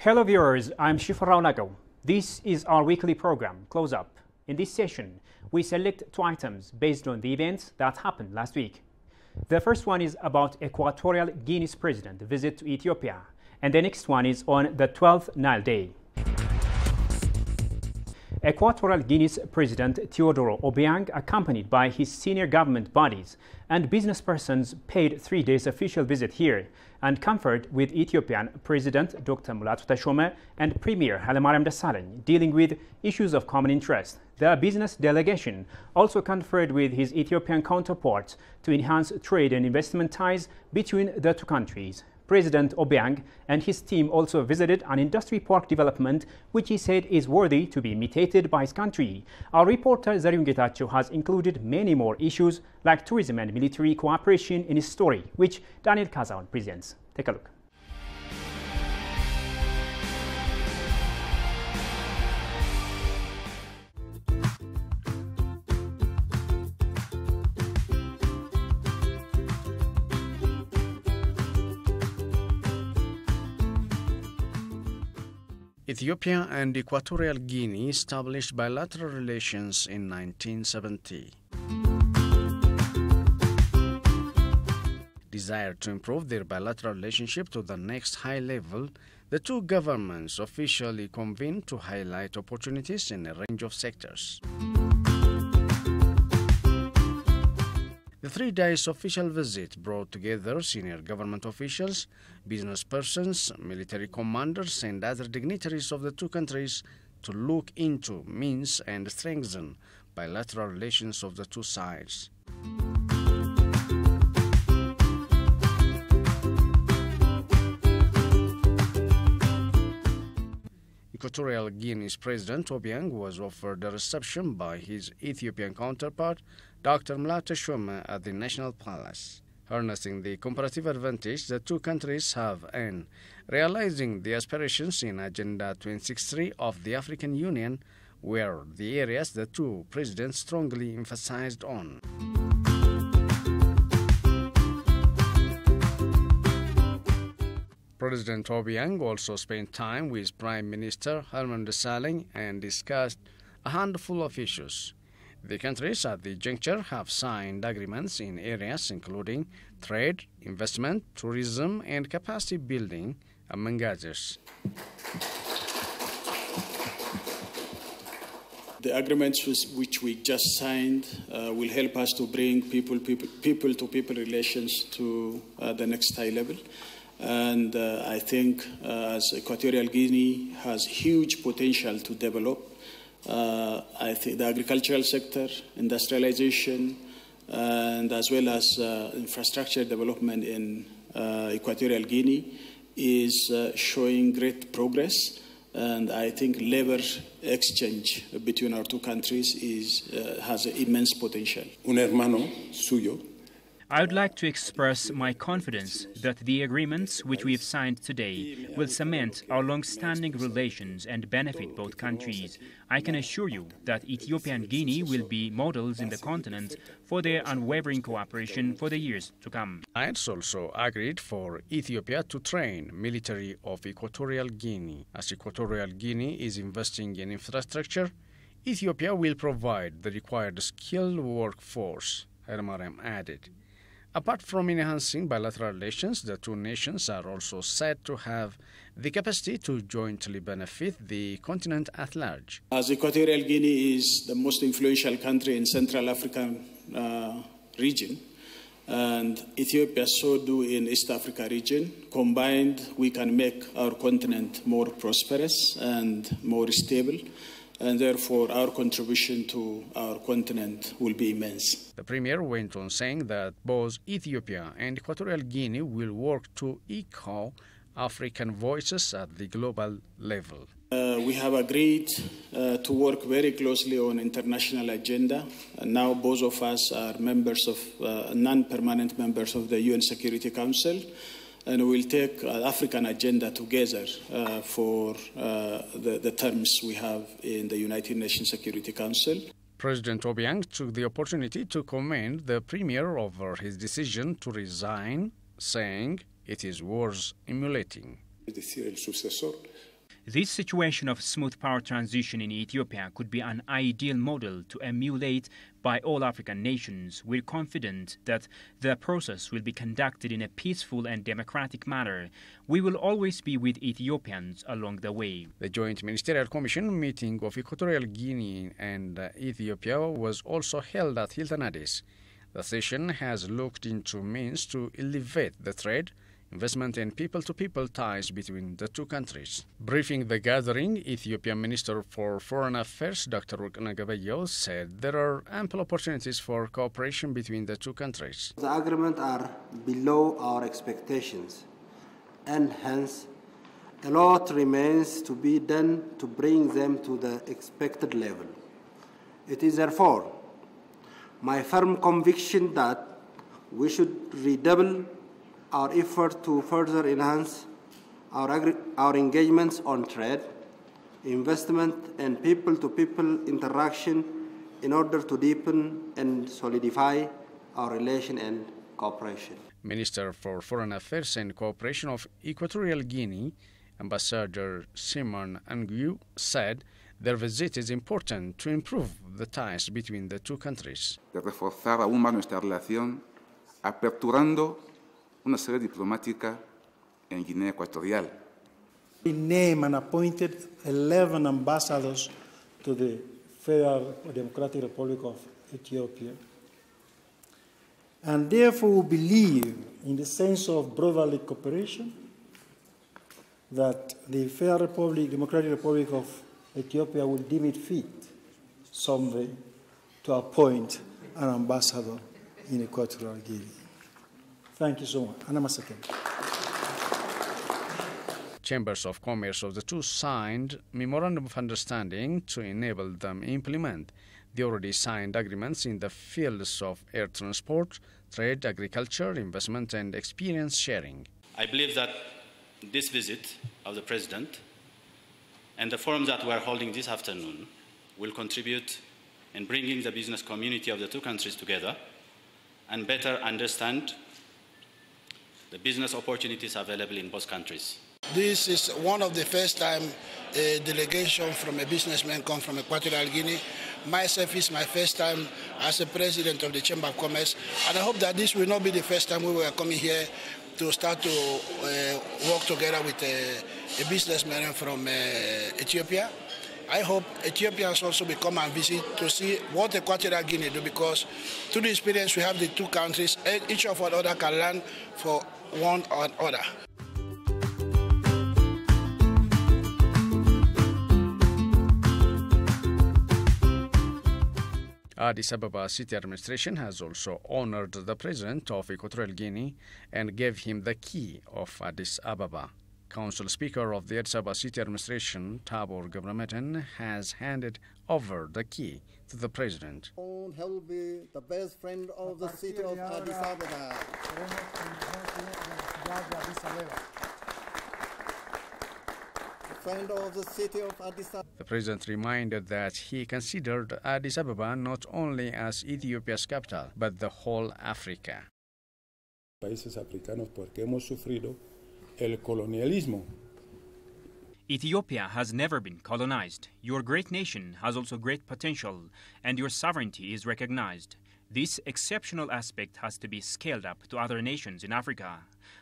Hello viewers, I'm Shifarao Nago. This is our weekly program, Close Up. In this session, we select two items based on the events that happened last week. The first one is about Equatorial Guinea's president's visit to Ethiopia, and the next one is on the 12th Nile Day. Equatorial Guinea's President Teodoro Obiang, accompanied by his senior government bodies and business persons, paid 3 days official visit here and conferred with Ethiopian President Dr. Mulatu Teshome and Premier Hailemariam Desalegn, dealing with issues of common interest. The business delegation also conferred with his Ethiopian counterparts to enhance trade and investment ties between the two countries. President Obiang and his team also visited an industry park development which he said is worthy to be imitated by his country. Our reporter Zariun Getachew has included many more issues like tourism and military cooperation in his story, which Daniel Kazawan presents. Take a look. Ethiopia and Equatorial Guinea established bilateral relations in 1970. Desire to improve their bilateral relationship to the next high level, the two governments officially convened to highlight opportunities in a range of sectors. The 3 days official visit brought together senior government officials, business persons, military commanders, and other dignitaries of the two countries to look into means and strengthen bilateral relations of the two sides. Equatorial Guinea's President Obiang was offered a reception by his Ethiopian counterpart, Dr. Mulatu Teshome, at the National Palace. Harnessing the comparative advantage the two countries have in realizing the aspirations in Agenda 2063 of the African Union were the areas the two presidents strongly emphasized on. President Obiang also spent time with Prime Minister Hailemariam Desalegn and discussed a handful of issues. The countries at the juncture have signed agreements in areas including trade, investment, tourism, and capacity building, among others. The agreements which we just signed will help us to bring people-to-people relations to the next high level. And I think as Equatorial Guinea has huge potential to develop, I think the agricultural sector, industrialization, and as well as infrastructure development in Equatorial Guinea is showing great progress. And I think labor exchange between our two countries has immense potential. Un hermano suyo. I would like to express my confidence that the agreements which we have signed today will cement our long-standing relations and benefit both countries. I can assure you that Ethiopia and Guinea will be models in the continent for their unwavering cooperation for the years to come. Sides also agreed for Ethiopia to train military of Equatorial Guinea. As Equatorial Guinea is investing in infrastructure, Ethiopia will provide the required skilled workforce, Hailemariam added. Apart from enhancing bilateral relations, the two nations are also said to have the capacity to jointly benefit the continent at large. As Equatorial Guinea is the most influential country in Central African region, and Ethiopia so do in East Africa region, combined we can make our continent more prosperous and more stable. And therefore, our contribution to our continent will be immense. The Premier went on saying that both Ethiopia and Equatorial Guinea will work to echo African voices at the global level. We have agreed to work very closely on international agenda. And now both of us are members of, non-permanent members of the UN Security Council. And we'll take African agenda together for the terms we have in the United Nations Security Council. President Obiang took the opportunity to commend the Premier over his decision to resign, saying it is worth emulating. Es decir, el sucesor This situation of smooth power transition in Ethiopia could be an ideal model to emulate by all African nations. We're confident that the process will be conducted in a peaceful and democratic manner. We will always be with Ethiopians along the way. The Joint Ministerial Commission meeting of Equatorial Guinea and Ethiopia was also held at Hilton Addis. The session has looked into means to elevate the trade, investment and people-to-people ties between the two countries. Briefing the gathering, Ethiopian Minister for Foreign Affairs Dr. Worqneh Gebeyehu said there are ample opportunities for cooperation between the two countries. The agreements are below our expectations, and hence a lot remains to be done to bring them to the expected level. It is therefore my firm conviction that we should redouble our effort to further enhance our engagements on trade, investment, and people-to-people interaction in order to deepen and solidify our relation and cooperation. Minister for Foreign Affairs and Cooperation of Equatorial Guinea, Ambassador Simon Anguiu, said their visit is important to improve the ties between the two countries. De reforzar aún más nuestra relación, aperturando una sede diplomática en Guinea Ecuatorial. We named and appointed 11 ambassadors to the Federal Democratic Republic of Ethiopia. And therefore we believe in the sense of brotherly cooperation that the Federal Democratic Republic of Ethiopia will deem it fit someday to appoint an ambassador in Equatorial Guinea. Thank you so much. Namaste. Chambers of Commerce of the two signed Memorandum of Understanding to enable them implement the already signed agreements in the fields of air transport, trade, agriculture, investment and experience sharing. I believe that this visit of the President and the forum that we are holding this afternoon will contribute in bringing the business community of the two countries together and better understand the business opportunities available in both countries. This is one of the first time a delegation from a businessman come from Equatorial Guinea. Myself is my first time as a president of the Chamber of Commerce, and I hope that this will not be the first time we were coming here to start to work together with a businessman from Ethiopia. I hope Ethiopians also will come and visit to see what Equatorial Guinea do, because through the experience we have the two countries, each of our other can learn for one or other. Addis Ababa City Administration has also honored the President of Equatorial Guinea and gave him the key of Addis Ababa. Council Speaker of the Addis Ababa City Administration, Tabor Gebremetin, has handed over the key to the President. He will be the best friend of the city of Addis Ababa. Friend of the city of Addis Ababa. The President reminded that he considered Addis Ababa not only as Ethiopia's capital, but the whole Africa. Países africanos porque hemos sufrido el colonialismo. Ethiopia has never been colonized. Your great nation has also great potential, and your sovereignty is recognized. This exceptional aspect has to be scaled up to other nations in Africa.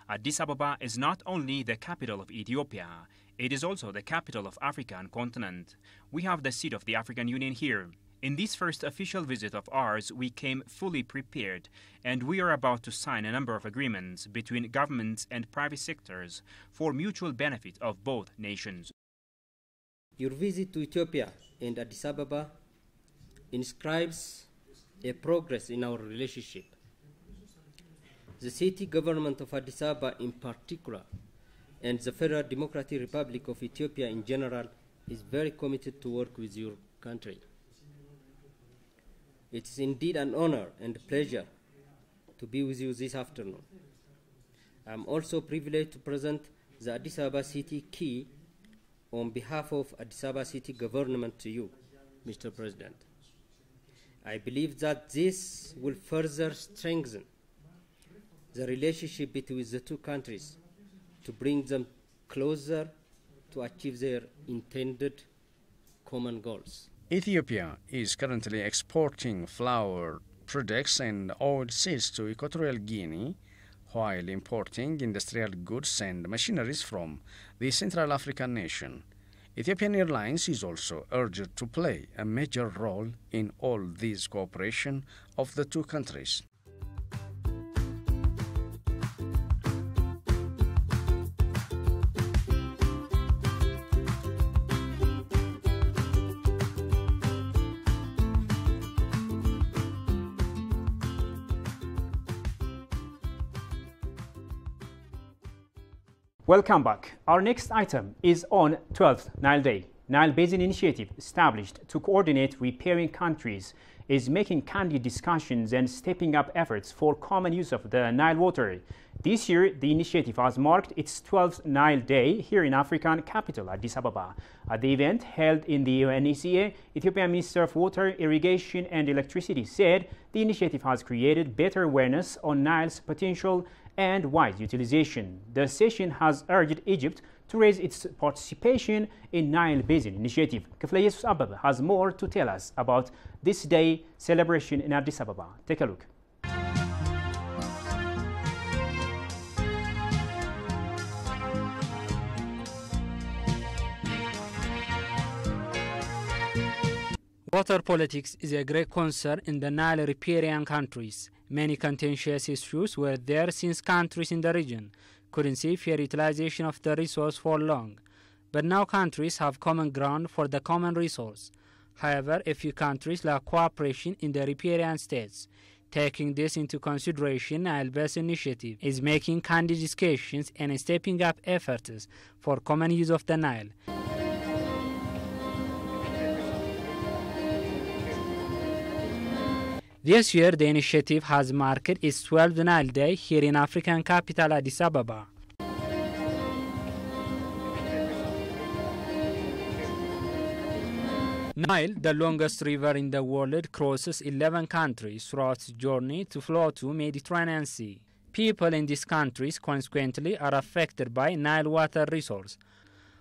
Addis Ababa is not only the capital of Ethiopia, it is also the capital of Africa and continent. We have the seat of the African Union here. In this first official visit of ours, we came fully prepared, and we are about to sign a number of agreements between governments and private sectors for mutual benefit of both nations. Your visit to Ethiopia and Addis Ababa inscribes a progress in our relationship. The city government of Addis Ababa in particular, and the Federal Democratic Republic of Ethiopia in general, is very committed to work with your country. It is indeed an honor and pleasure to be with you this afternoon. I am also privileged to present the Addis Ababa City key on behalf of Addis Ababa City government to you, Mr. President. I believe that this will further strengthen the relationship between the two countries to bring them closer to achieve their intended common goals. Ethiopia is currently exporting flour products and oilseeds to Equatorial Guinea, while importing industrial goods and machineries from the Central African nation. Ethiopian Airlines is also urged to play a major role in all this cooperation of the two countries. Welcome back. Our next item is on 12th Nile Day. Nile Basin Initiative, established to coordinate riparian countries, is making candid discussions and stepping up efforts for common use of the Nile water. This year, the initiative has marked its 12th Nile Day here in African capital, Addis Ababa. At the event held in the UNECA, Ethiopian Minister of Water, Irrigation and Electricity said the initiative has created better awareness on Nile's potential and wise utilization. The session has urged Egypt to raise its participation in Nile Basin Initiative. Keflayesus Ababa has more to tell us about this day celebration in Addis Ababa. Take a look. Water politics is a great concern in the Nile riparian countries. Many contentious issues were there since countries in the region couldn't see fair utilization of the resource for long. But now countries have common ground for the common resource. However, a few countries lack cooperation in the riparian states. Taking this into consideration, Nile Basin Initiative is making candid discussions and stepping up efforts for common use of the Nile. This year, the initiative has marked its 12th Nile Day here in African capital Addis Ababa. Nile, the longest river in the world, crosses 11 countries throughout its journey to flow to Mediterranean Sea. People in these countries, consequently, are affected by Nile water resource.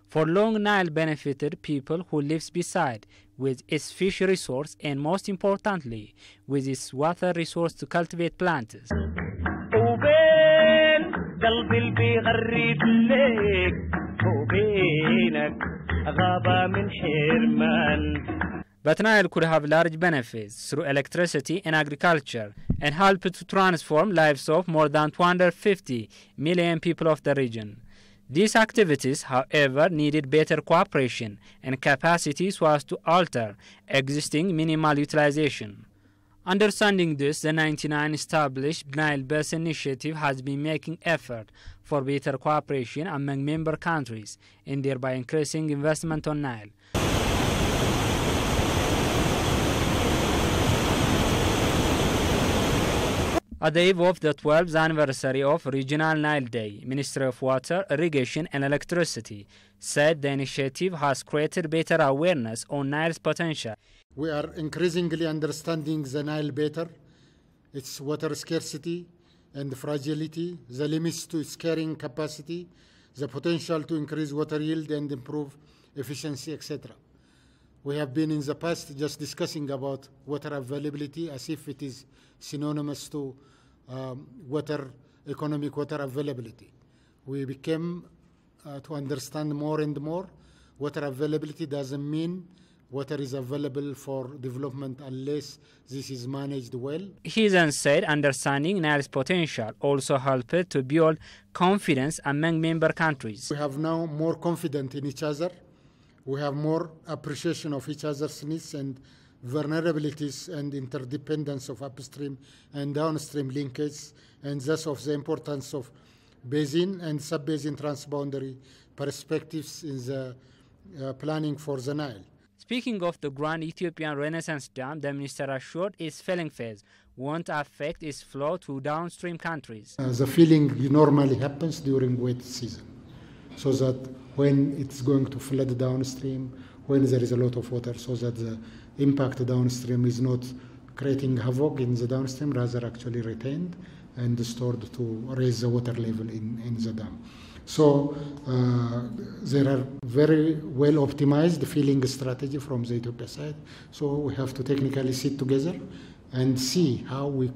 For long, Nile benefited people who live beside, with its fish resource and, most importantly, with its water resource to cultivate plants. But Nile could have large benefits through electricity and agriculture and help to transform lives of more than 250 million people of the region. These activities, however, needed better cooperation and capacity so as to alter existing minimal utilization. Understanding this, the 1999 established Nile Basin Initiative has been making effort for better cooperation among member countries and thereby increasing investment on Nile. At the eve of the 12th anniversary of Regional Nile Day, Ministry of Water, Irrigation and Electricity said the initiative has created better awareness on Nile's potential. We are increasingly understanding the Nile better, its water scarcity and fragility, the limits to its carrying capacity, the potential to increase water yield and improve efficiency, etc. We have been in the past just discussing about water availability as if it is synonymous to economic water availability. We became to understand more and more water availability doesn't mean water is available for development unless this is managed well. He then said understanding Nile's potential also helped to build confidence among member countries. We have now more confidence in each other. We have more appreciation of each other's needs and vulnerabilities and interdependence of upstream and downstream linkage, and thus of the importance of basin and sub-basin transboundary perspectives in the planning for the Nile. Speaking of the Grand Ethiopian Renaissance Dam, the minister assured its filling phase won't affect its flow to downstream countries. The filling normally happens during wet season, so that when it's going to flood downstream, when there is a lot of water, so that the impact downstream is not creating havoc in the downstream, rather actually retained and stored to raise the water level in the dam. So there are very well optimized filling strategy from the Ethiopia side. So we have to technically sit together and see how we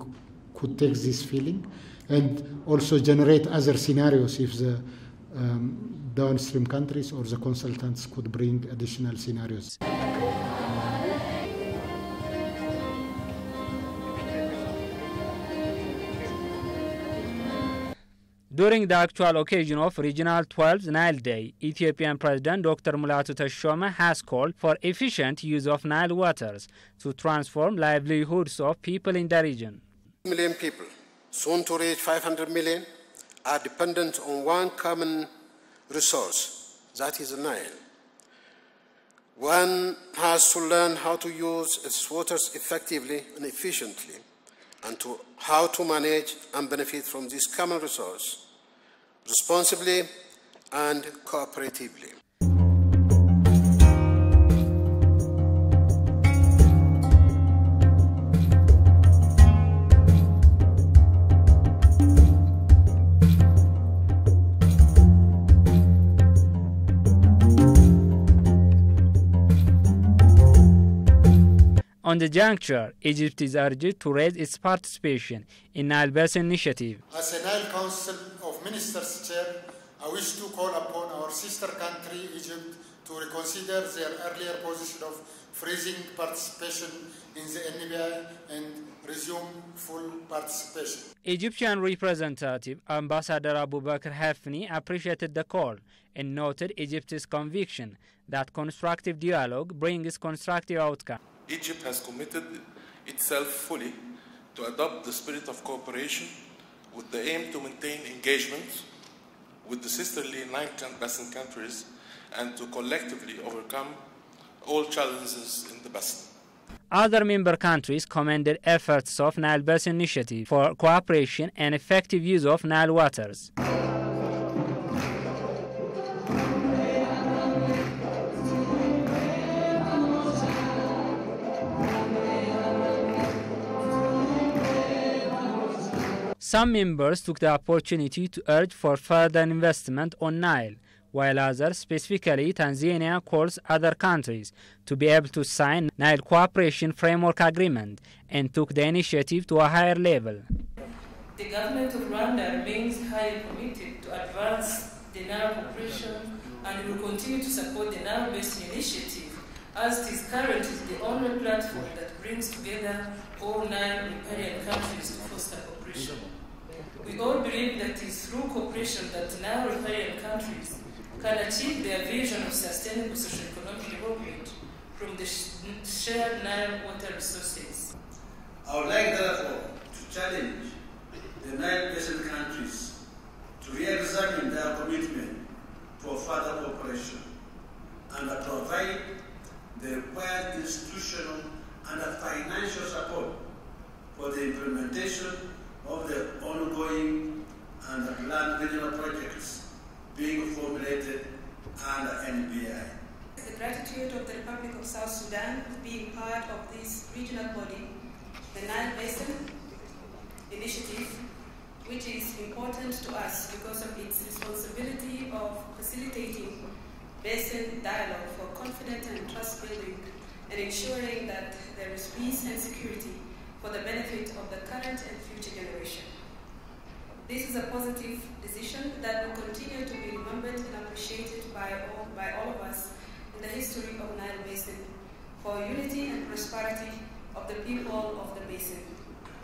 could take this filling and also generate other scenarios if the downstream countries or the consultants could bring additional scenarios. During the actual occasion of Regional 12's Nile Day, Ethiopian President Dr. Mulatu Teshome has called for efficient use of Nile waters to transform livelihoods of people in the region. Million people, soon to reach 500 million, are dependent on one common resource, that is the Nile. One has to learn how to use its waters effectively and efficiently, and how to manage and benefit from this common resource responsibly and cooperatively. On the juncture, Egypt is urged to raise its participation in Nile Basin Initiative. As a Nile Council of Ministers Chair, I wish to call upon our sister country, Egypt, to reconsider their earlier position of freezing participation in the NBI and resume full participation. Egyptian representative Ambassador Abubakar Hafni appreciated the call and noted Egypt's conviction that constructive dialogue brings constructive outcomes. Egypt has committed itself fully to adopt the spirit of cooperation with the aim to maintain engagement with the sisterly Nile Basin countries and to collectively overcome all challenges in the basin. Other member countries commended efforts of Nile Basin Initiative for cooperation and effective use of Nile waters. Some members took the opportunity to urge for further investment on Nile, while others, specifically Tanzania, calls other countries to be able to sign Nile Cooperation Framework Agreement and took the initiative to a higher level. The government of Rwanda remains highly committed to advance the Nile cooperation and will continue to support the Nile Basin Initiative as it is currently the only platform that brings together all Nile riparian countries to foster cooperation. We all believe that it is through cooperation that Nile riparian countries can achieve their vision of sustainable socio-economic development from the shared Nile water resources. I would like, therefore, to challenge the Nile Basin countries to re-examine their commitment for further cooperation and provide the required institutional and financial support for the implementation of the ongoing and planned regional projects being formulated under NBI. The gratitude of the Republic of South Sudan being part of this regional body, the Nile Basin Initiative, which is important to us because of its responsibility of facilitating basin dialogue for confidence and trust building and ensuring that there is peace and security for the benefit of the current and future generation. This is a positive decision that will continue to be remembered and appreciated by all of us in the history of Nile Basin for unity and prosperity of the people of the basin.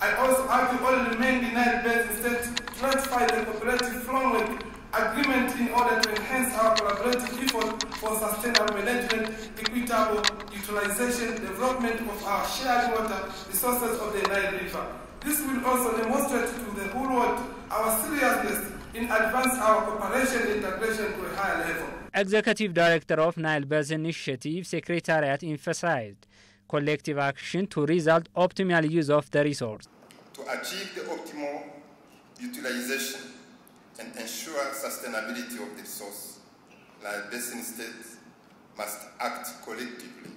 I also urge all remaining Nile Basin states to ratify the cooperative framework agreement in order to enhance our collaborative effort for sustainable management, equitable utilization, development of our shared water resources of the Nile River. This will also demonstrate to the whole world our seriousness in advancing our cooperation and integration to a higher level. Executive Director of Nile Basin Initiative Secretariat emphasized collective action to result optimal use of the resource. To achieve the optimal utilization and ensure sustainability of the resource, Nile Basin states must act collectively,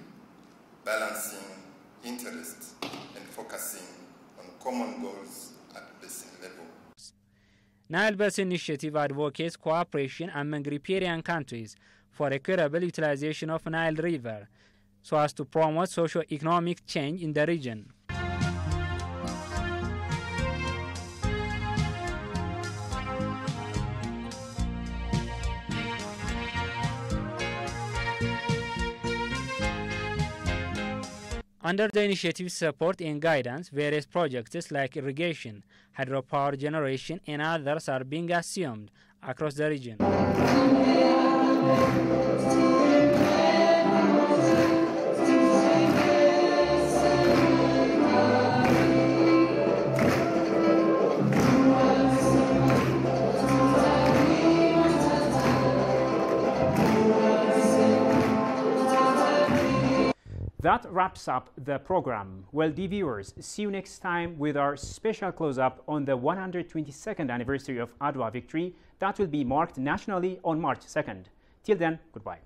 balancing interests and focusing on common goals at basin level. Nile Basin Initiative advocates cooperation among riparian countries for equitable utilization of Nile River so as to promote socio-economic change in the region. Under the initiative's support and guidance, various projects like irrigation, hydropower generation, and others are being assumed across the region. That wraps up the program. Well, dear viewers, see you next time with our special close-up on the 122nd anniversary of Adwa victory that will be marked nationally on March 2nd. Till then, goodbye.